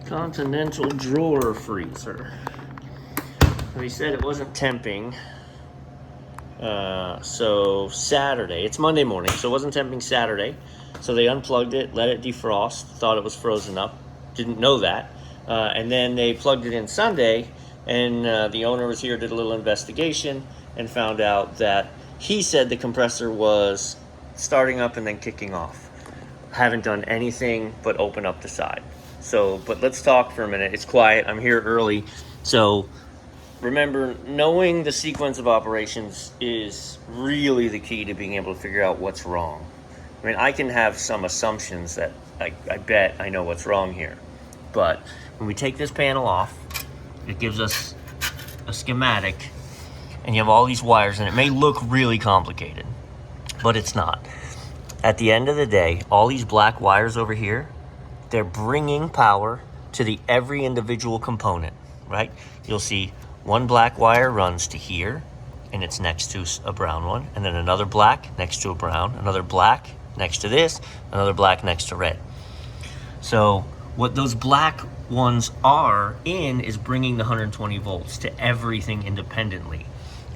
Continental drawer freezer. So he said it wasn't temping. So Saturday, it's Monday morning, so it wasn't temping Saturday. So they unplugged it, let it defrost, thought it was frozen up, didn't know that. And then they plugged it in Sunday, and the owner was here, did a little investigation, and found out that he said the compressor was starting up and then kicking off. Haven't done anything but open up the side. So, but let's talk for a minute. It's quiet, I'm here early. So remember, knowing the sequence of operations is really the key to being able to figure out what's wrong. I mean, I can have some assumptions that I bet I know what's wrong here. But when we take this panel off, it gives us a schematic, and you have all these wires, and it may look really complicated, but it's not. At the end of the day, all these black wires over here, they're bringing power to every individual component, right? You'll see one black wire runs to here, and it's next to a brown one, and then another black next to a brown, another black next to this, another black next to red. So what those black ones are in is bringing the 120 volts to everything independently.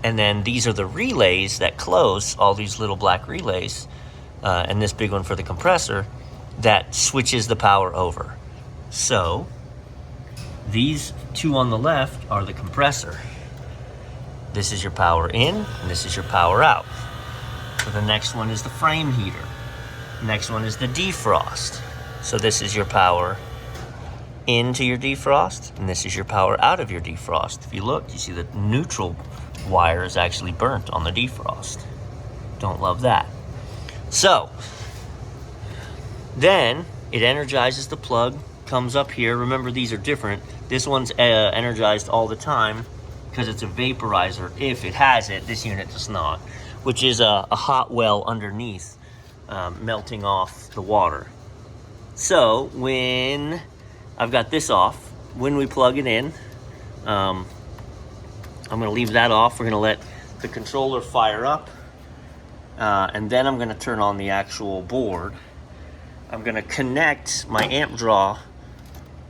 And then these are the relays that close, all these little black relays, and this big one for the compressor, that switches the power over. So these two on the left are the compressor. This is your power in, and this is your power out. So the next one is the frame heater. Next one is the defrost. So this is your power into your defrost, and this is your power out of your defrost. If you look, you see the neutral wire is actually burnt on the defrost. Don't love that. So then it energizes the plug, comes up here. Remember, these are different. This one's energized all the time because it's a vaporizer. If it has it, this unit does not, which is a hot well underneath, melting off the water. So when I've got this off, when we plug it in, I'm gonna leave that off. We're gonna let the controller fire up, and then I'm gonna turn on the actual board. I'm gonna connect my amp draw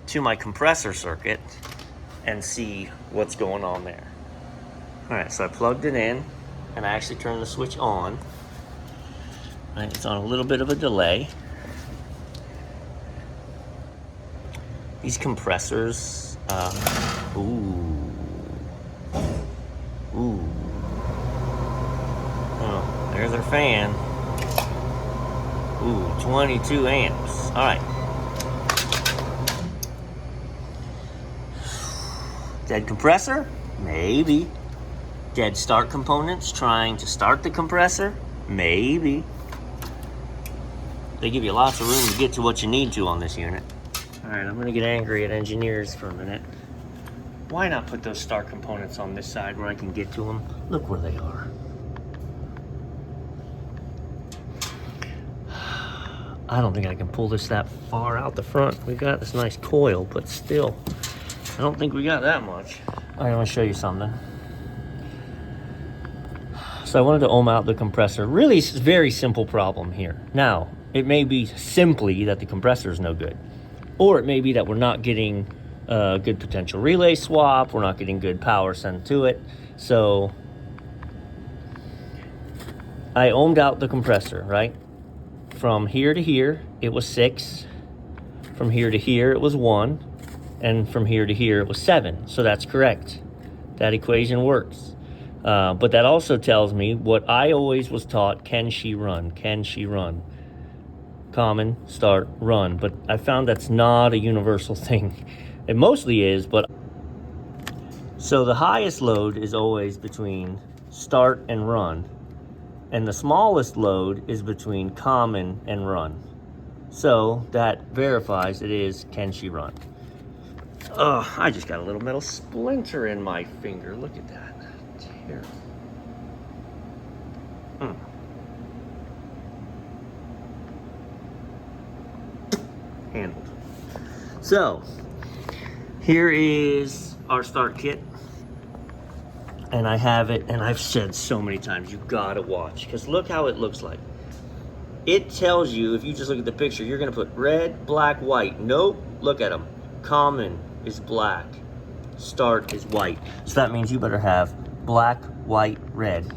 to my compressor circuit and see what's going on there. All right, so I plugged it in, and I actually turned the switch on. Right, it's on a little bit of a delay. These compressors, ooh. Oh, there's our fan. Ooh, 22 amps. All right. Dead compressor? Maybe. Dead start components trying to start the compressor? Maybe. They give you lots of room to get to what you need to on this unit. All right, I'm gonna get angry at engineers for a minute. Why not put those start components on this side where I can get to them? Look where they are. I don't think I can pull this that far out the front. We've got this nice coil, but still, I don't think we got that much. All right, I'm gonna show you something. So I wanted to ohm out the compressor. Really, it's a very simple problem here. Now, it may be simply that the compressor is no good, or it may be that we're not getting a good potential relay swap, we're not getting good power sent to it. So I ohmed out the compressor, right? From here to here, it was 6. From here to here, it was 1. And from here to here, it was 7. So that's correct. That equation works. But that also tells me what I always was taught: can she run? Can she run? Common, start, run. But I found that's not a universal thing. It mostly is, but... So the highest load is always between start and run. And the smallest load is between common and run. So that verifies it is, can she run? Oh, I just got a little metal splinter in my finger. Look at that. Terrible. Handled. So here is our start kit. And I have it, and I've said so many times, you gotta watch, because look how it looks like. It tells you, if you just look at the picture, you're gonna put red, black, white. Nope, look at them. common is black, start is white. So that means you better have black, white, red.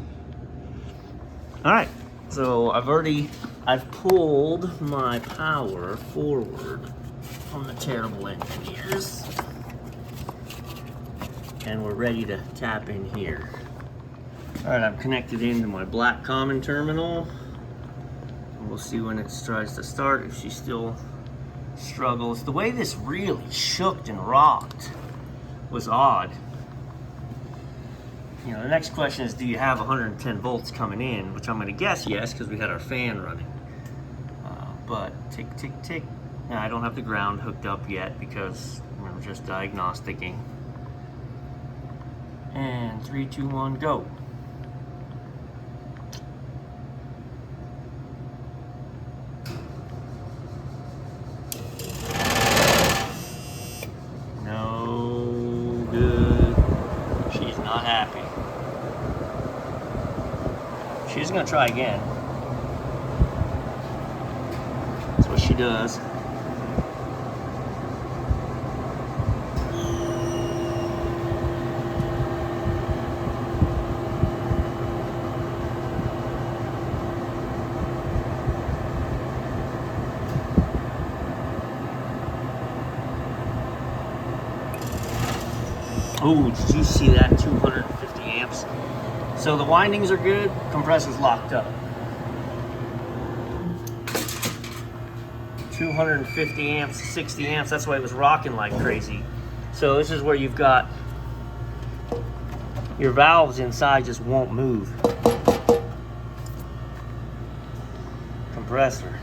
All right, so I've pulled my power forward from the terrible engineers, and we're ready to tap in here. All right, I've connected into my black common terminal. We'll see when it tries to start, if she still struggles. The way this really shook and rocked was odd. You know, the next question is, do you have 110 volts coming in? Which I'm going to guess yes, because we had our fan running. But tick, tick, tick. Now, I don't have the ground hooked up yet because I'm just diagnosticking. And 3, 2, 1, go. No good. She's not happy. She's gonna try again. That's what she does. Oh, did you see that? 250 amps. So the windings are good, compressor's locked up. 250 amps, 60 amps, that's why it was rocking like crazy. So this is where you've got your valves inside just won't move. Compressor.